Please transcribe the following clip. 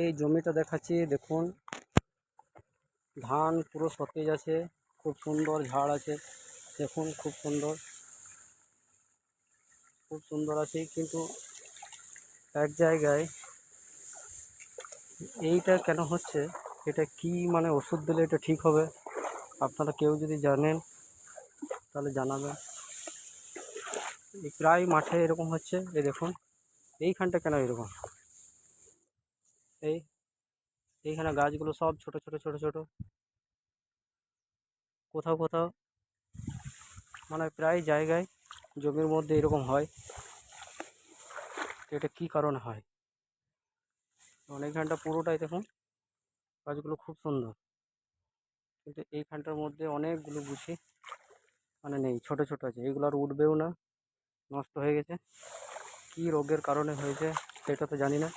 এই জমিটা দেখাচ্ছি, দেখুন ধান পুরো সতেজ আছে, খুব সুন্দর ঝাড় আছে, দেখুন খুব সুন্দর আছে। কিন্তু এক জায়গায় এইটা কেন হচ্ছে, এটা কি মানে ওষুধ দিলে এটা ঠিক হবে? আপনারা কেউ যদি জানেন তাহলে জানাবেন। এই প্রায় মাঠে এরকম হচ্ছে। এই দেখুন এইখানটা কেন এরকম, এই এইখানে গাছগুলো সব ছোট ছোট ছোট ছোট, কোথাও কোথাও মানে প্রায় জায়গায় জমির মধ্যে এরকম হয়। এটা কি কারণে হয়? অনেকখানটা পুরোটাই দেখুন গাছগুলো খুব সুন্দর, কিন্তু এইখানটার মধ্যে অনেকগুলো গুছি মানে নেই, ছোট ছোট আছে। এইগুলো আর উঠবেও না, নষ্ট হয়ে গেছে। কি রোগের কারণে হয়েছে সেটা তো জানি না।